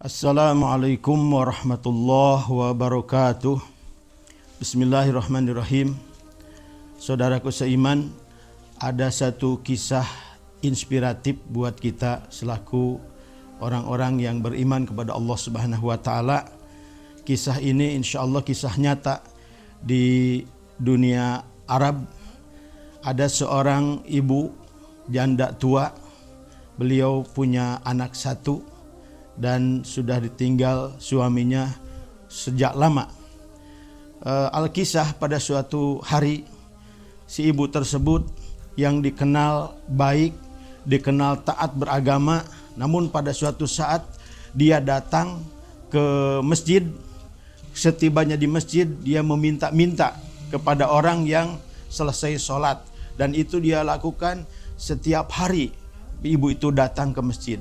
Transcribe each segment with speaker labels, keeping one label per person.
Speaker 1: Assalamualaikum warahmatullahi wabarakatuh. Bismillahirrahmanirrahim. Saudaraku seiman, ada satu kisah inspiratif buat kita selaku orang-orang yang beriman kepada Allah Subhanahu wa taala. Kisah ini insyaallah kisah nyata di dunia Arab. Ada seorang ibu janda tua. Beliau punya anak satu dan sudah ditinggal suaminya sejak lama. Al-kisah pada suatu hari, si ibu tersebut yang dikenal baik, dikenal taat beragama, namun pada suatu saat dia datang ke masjid. Setibanya di masjid, dia meminta-minta kepada orang yang selesai sholat, dan itu dia lakukan setiap hari. Ibu itu datang ke masjid.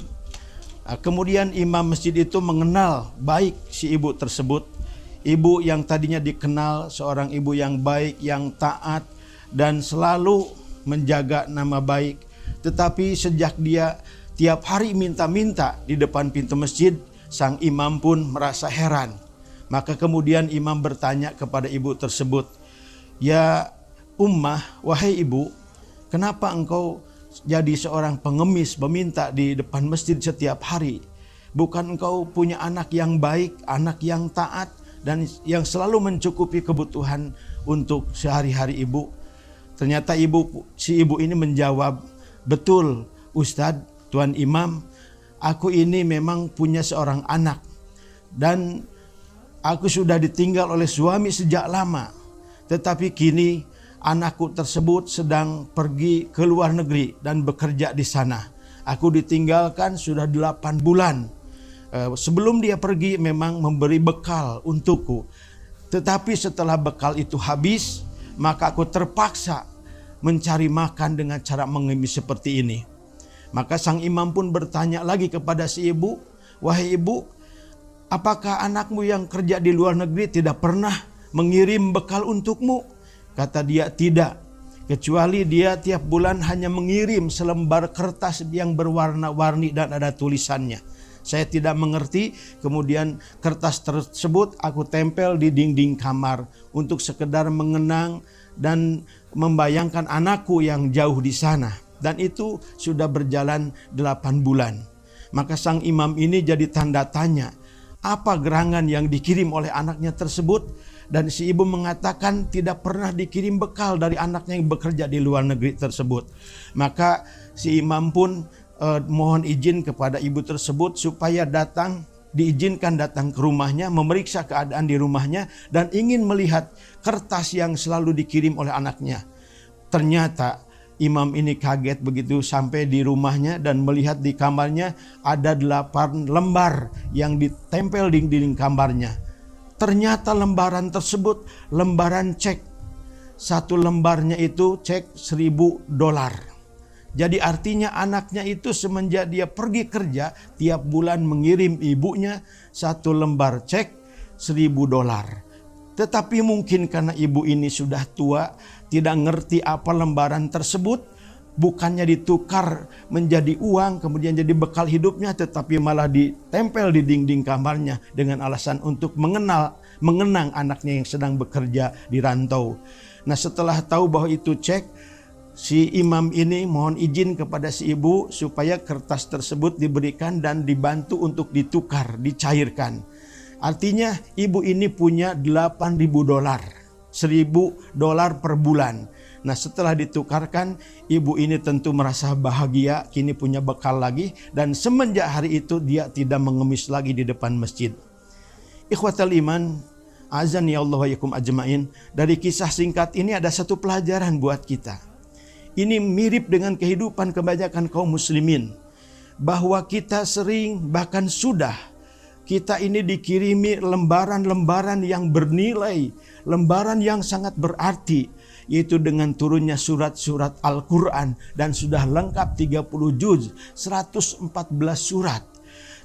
Speaker 1: Kemudian imam masjid itu mengenal baik si ibu tersebut. Ibu yang tadinya dikenal seorang ibu yang baik, yang taat, dan selalu menjaga nama baik. Tetapi sejak dia tiap hari minta-minta di depan pintu masjid, sang imam pun merasa heran. Maka kemudian imam bertanya kepada ibu tersebut, "Ya ummah, wahai ibu, kenapa engkau jadi seorang pengemis meminta di depan masjid setiap hari? Bukan engkau punya anak yang baik, anak yang taat, dan yang selalu mencukupi kebutuhan untuk sehari-hari ibu?" Ternyata si ibu ini menjawab, "Betul Ustadz, Tuan Imam, aku ini memang punya seorang anak, dan aku sudah ditinggal oleh suami sejak lama. Tetapi kini anakku tersebut sedang pergi ke luar negeri dan bekerja di sana. Aku ditinggalkan sudah 8 bulan. Sebelum dia pergi memang memberi bekal untukku. Tetapi setelah bekal itu habis, maka aku terpaksa mencari makan dengan cara mengemis seperti ini." Maka sang imam pun bertanya lagi kepada si ibu, "Wahai ibu, apakah anakmu yang kerja di luar negeri tidak pernah mengirim bekal untukmu?" Kata dia, "Tidak, kecuali dia tiap bulan hanya mengirim selembar kertas yang berwarna-warni dan ada tulisannya. Saya tidak mengerti, kemudian kertas tersebut aku tempel di dinding kamar untuk sekedar mengenang dan membayangkan anakku yang jauh di sana. Dan itu sudah berjalan 8 bulan. Maka sang imam ini jadi tanda tanya, apa gerangan yang dikirim oleh anaknya tersebut? Dan si ibu mengatakan tidak pernah dikirim bekal dari anaknya yang bekerja di luar negeri tersebut. Maka si imam pun mohon izin kepada ibu tersebut supaya diizinkan datang ke rumahnya, memeriksa keadaan di rumahnya, dan ingin melihat kertas yang selalu dikirim oleh anaknya. Ternyata imam ini kaget begitu sampai di rumahnya dan melihat di kamarnya ada 8 lembar yang ditempel di dinding kamarnya. Ternyata lembaran tersebut lembaran cek. Satu lembarnya itu cek $1.000. Jadi artinya anaknya itu semenjak dia pergi kerja tiap bulan mengirim ibunya satu lembar cek $1.000. Tetapi mungkin karena ibu ini sudah tua, tidak ngerti apa lembaran tersebut, bukannya ditukar menjadi uang kemudian jadi bekal hidupnya, tetapi malah ditempel di dinding kamarnya dengan alasan untuk mengenang anaknya yang sedang bekerja di rantau. Nah, setelah tahu bahwa itu cek, si imam ini mohon izin kepada si ibu supaya kertas tersebut diberikan dan dibantu untuk ditukar, dicairkan. Artinya ibu ini punya $8.000, $1.000 per bulan. Nah, setelah ditukarkan, ibu ini tentu merasa bahagia, kini punya bekal lagi, dan semenjak hari itu dia tidak mengemis lagi di depan masjid. Ikhwatal iman, azan ya Allah wa yakum ajmain. Dari kisah singkat ini ada satu pelajaran buat kita. Ini mirip dengan kehidupan kebanyakan kaum muslimin, bahwa kita sering, bahkan sudah, kita ini dikirimi lembaran-lembaran yang bernilai, lembaran yang sangat berarti, yaitu dengan turunnya surat-surat Al-Quran, dan sudah lengkap 30 juz, 114 surat.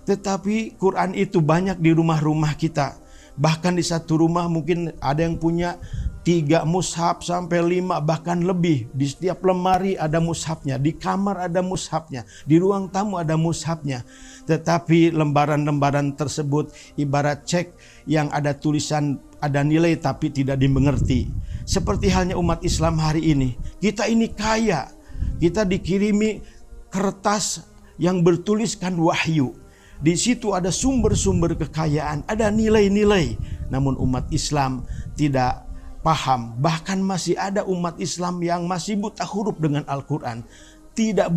Speaker 1: Tetapi Quran itu banyak di rumah-rumah kita. Bahkan di satu rumah mungkin ada yang punya 3 mushaf sampai 5 bahkan lebih. Di setiap lemari ada mushafnya, di kamar ada mushafnya, di ruang tamu ada mushafnya. Tetapi lembaran-lembaran tersebut ibarat cek yang ada tulisan, ada nilai tapi tidak dimengerti. Seperti halnya umat Islam hari ini. Kita ini kaya, kita dikirimi kertas yang bertuliskan wahyu. Di situ ada sumber-sumber kekayaan, ada nilai-nilai. Namun umat Islam tidak paham. Bahkan masih ada umat Islam yang masih buta huruf dengan Al-Quran. Tidak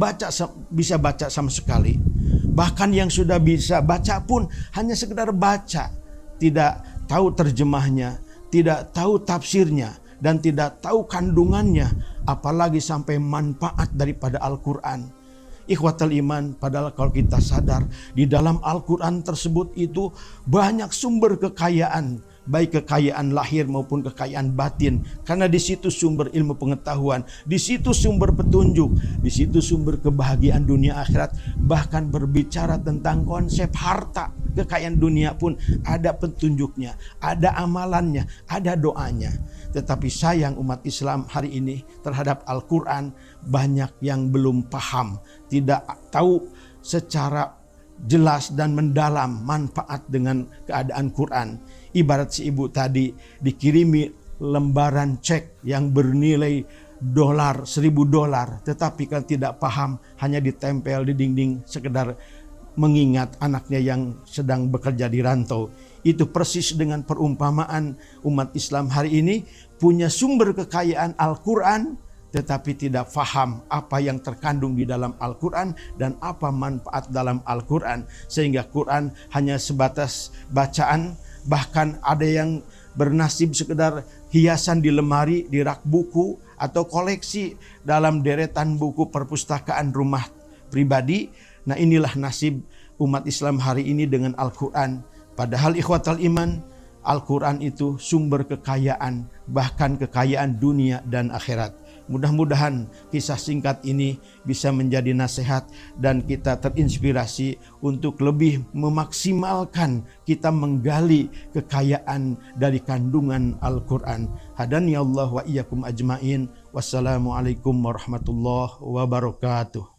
Speaker 1: bisa baca sama sekali. Bahkan yang sudah bisa baca pun hanya sekedar baca. Tidak tahu terjemahnya, tidak tahu tafsirnya, dan tidak tahu kandungannya. Apalagi sampai manfaat daripada Al-Quran. Ikhwatal iman, padahal kalau kita sadar di dalam Al-Quran tersebut itu banyak sumber kekayaan, baik kekayaan lahir maupun kekayaan batin, karena di situ sumber ilmu pengetahuan, di situ sumber petunjuk, di situ sumber kebahagiaan dunia akhirat. Bahkan berbicara tentang konsep harta, kekayaan dunia pun ada petunjuknya, ada amalannya, ada doanya. Tetapi sayang umat Islam hari ini terhadap Al-Quran banyak yang belum paham, tidak tahu secara jelas dan mendalam manfaat dengan keadaan Quran. Ibarat si ibu tadi dikirimi lembaran cek yang bernilai $1.000, tetapi kan tidak paham, hanya ditempel di dinding sekedar mengingat anaknya yang sedang bekerja di rantau. Itu persis dengan perumpamaan umat Islam hari ini punya sumber kekayaan Al-Quran, tetapi tidak faham apa yang terkandung di dalam Al-Quran dan apa manfaat dalam Al-Quran. Sehingga Quran hanya sebatas bacaan, bahkan ada yang bernasib sekedar hiasan di lemari, di rak buku, atau koleksi dalam deretan buku perpustakaan rumah pribadi. Nah, inilah nasib umat Islam hari ini dengan Al-Quran. Padahal ikhwatal iman, Al-Quran itu sumber kekayaan, bahkan kekayaan dunia dan akhirat. Mudah-mudahan kisah singkat ini bisa menjadi nasihat dan kita terinspirasi untuk lebih memaksimalkan kita menggali kekayaan dari kandungan Al-Quran. Hadani Allah wa iyyakum ajmain. Wassalamualaikum warahmatullahi wabarakatuh.